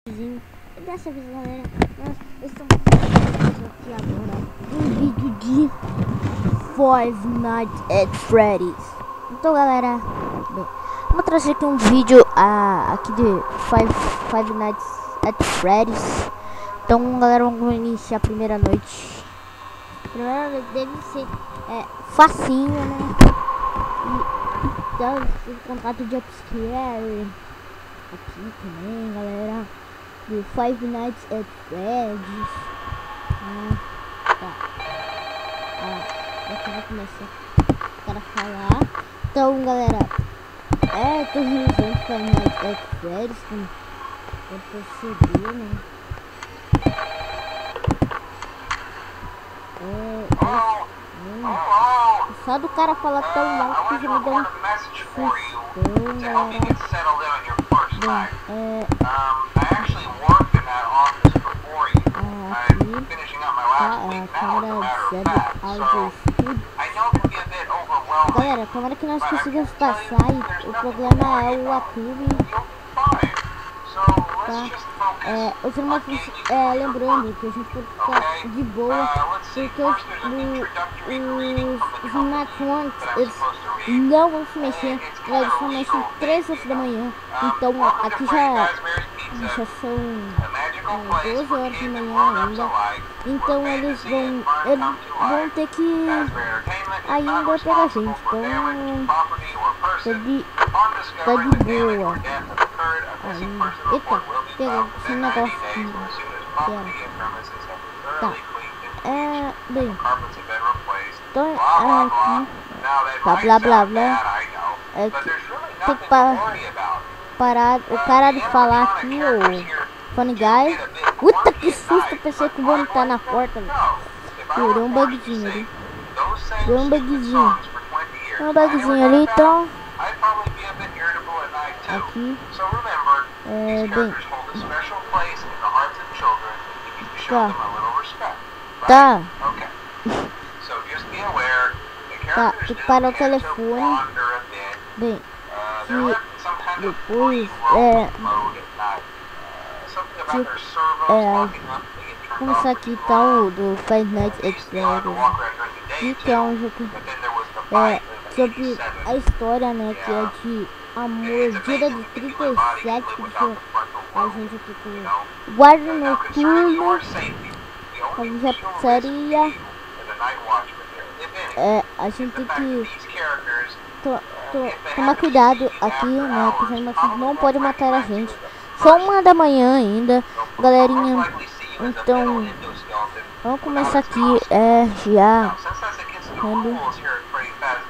Dessa vez, galera, nós estamos fazendo aqui agora um vídeo de Five Nights at Freddy's. Então, galera, bem, vou trazer aqui um vídeo aqui de Five Nights at Freddy's. Então, galera, vamos iniciar a primeira noite. A primeira noite deve ser facinho, né? E então, esse contato de upscare aqui também, galera. Do Five Nights at Freddy's. Tá. Aqui vai começar o cara falar. Então, galera, tô realizando Five Nights at Freddy's, como pode perceber, né? Só do cara falar tão alto que já me deu um sustão, galera. Galera, tomara que nós consigamos passar. E o problema é o Atube, tá? Lembrando que a gente pode ficar de boa, porque os animatrônicos, eles não vão se mexer, eles só mexem 3 horas da manhã. Então aqui já são 12 horas da manhã ainda. Então eles vão ter que ainda pegar a gente. Então tá de boa. Eita, pega esse negócio aqui. Tá. Bem. Então aqui. Tá, blá blá blá. Tem que parar o cara de falar aqui, o Funny Guy. Puta que susto, pensei que o Bonnie tá na porta. Deu um bugzinho ali. Deu um bugzinho. Um bugzinho ali, então. Aqui. Bem. Tá. Tá, tem que parar o telefone. Bem. E depois, começar aqui tal do Five Nights at Freddy's, que é um jogo sobre a história, né, que é de a mordida de 37, que a gente aqui com guarda noturno, a pizzaria, a gente tem que tomar cuidado aqui, né, que os animais não podem matar a gente. Só 1 da manhã ainda, galerinha. Então vamos começar aqui, já vendo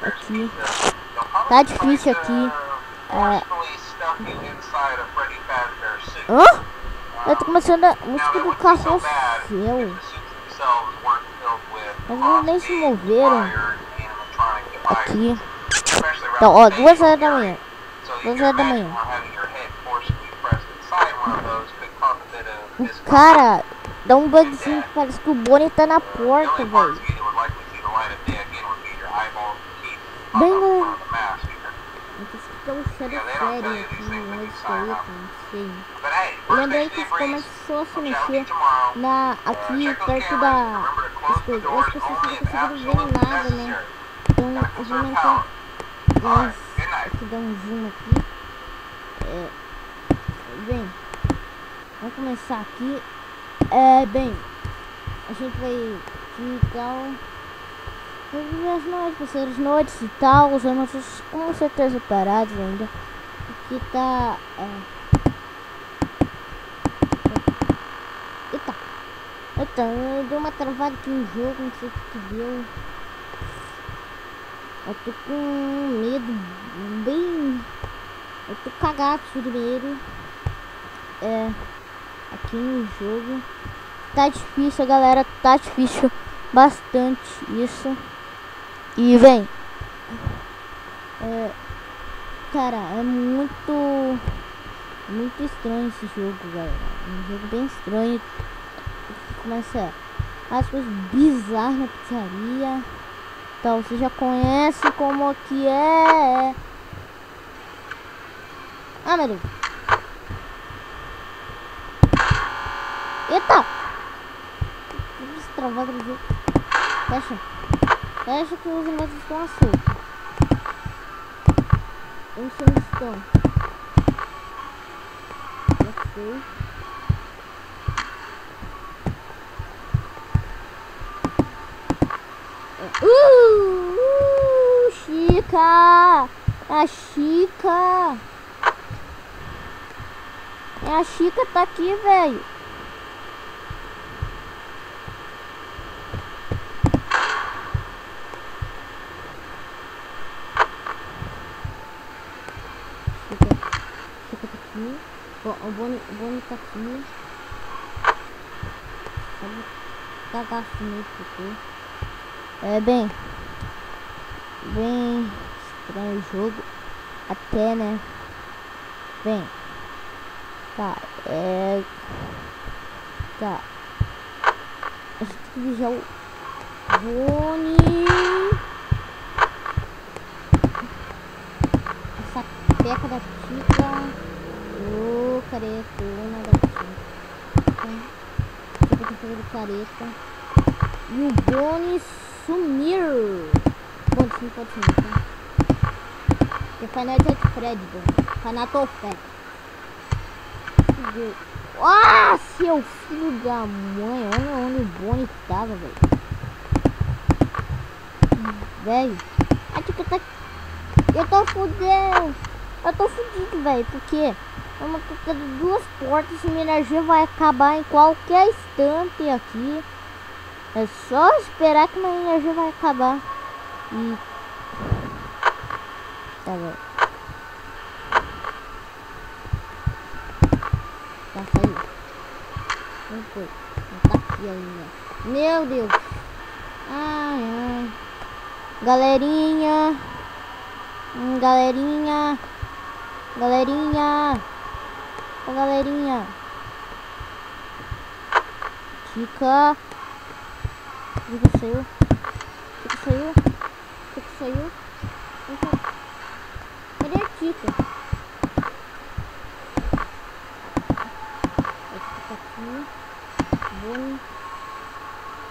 aqui. Tá difícil aqui. Eu tô começando a música do carrossel. Mas não nem se moveram aqui. Então, ó, 2 horas da manhã. 2 horas da manhã. O cara dá um bugzinho, parece que o Bonnie tá na porta, velho. Bem, galera. Então, sério aqui, não sei. Lembrei que começou a se mexer aqui perto da... As pessoas não conseguiram ver nada, né? Então, eu vou aumentar. Aqui dar um zoom aqui. Bem, vamos começar aqui. Bem, a gente vai ficar as noites, passar as noites e tal. Os anúncios com certeza parados ainda. Aqui tá. Eita, deu uma travada aqui no jogo, não sei o que deu. Eu tô com medo, bem. Eu tô cagado primeiro. Aqui no jogo. Tá difícil, galera. Tá difícil bastante isso. E vem. Cara, é muito estranho esse jogo, galera. É um jogo bem estranho. Começa as coisas bizarras na pizzaria. Então, você já conhece como que é. Ah, meu Deus. Eita! Vou destravar do jogo. Fecha. Fecha que os negócios estão soltos. Eu não sei onde estão. Já sei. Chica! A Chica! A Chica tá aqui, velho. Chica tá aqui. O Bonnie tá aqui. Vou cagar nele aqui. É bem estranho o jogo. Até, né? Bem. Tá, tá. A gente tem que vigiar o Bonnie. Essa peca da Chica. Ô, caretona da Chica. Chica tem que fazer do careta. E o Bonnie sumir. Bom, isso não pode sumir, tá? Porque Final Fantasy Fred, Final Fantasy. Ah, seu filho da mãe. Olha onde o Bonnie tava, velho. Velho. A Chica tá... Eu tô fudendo. Eu tô fudido, velho. Porque eu tô tendo duas portas e minha energia vai acabar em qualquer instante aqui. É só esperar que minha energia vai acabar. E... Tá, velho. Tá, saiu. Não foi. Não tá aqui ainda. Meu Deus. Ai, ai. Galerinha. Galerinha. Galerinha. Ô, galerinha. Chica. Chica saiu. Chica saiu. Chica saiu. Cadê a Chica? Tá aqui.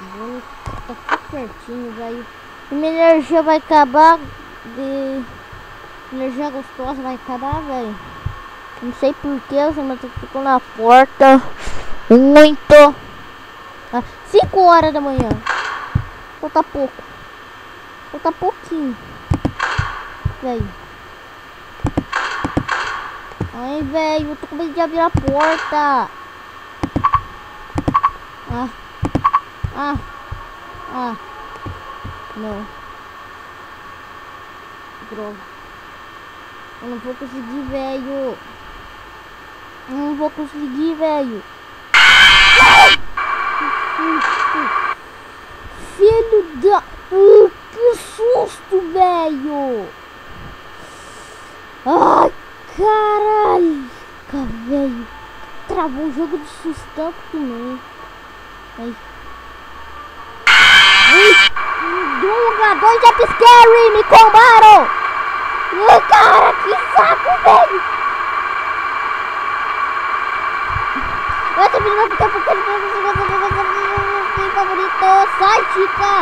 Bonnie tá aqui pertinho, velho. Minha energia vai acabar. Energia gostosa vai acabar, velho. Não sei porquê, mas eu fico na porta. Muito. 5 horas da manhã. Falta pouco. Falta pouquinho. Velho. Ai, velho, eu tô com medo de abrir a porta. Não. Droga. Eu não vou conseguir, velho. Eu não vou conseguir, velho. Filho da... que susto, velho. Ai, caralho. Velho. Travou o jogo de sustento também. Ai. Droga, 2 jumpscare me combaram. Cara, que saco, velho. Esse vídeo vai ficar porque ele tem favorito. Sai, Chica.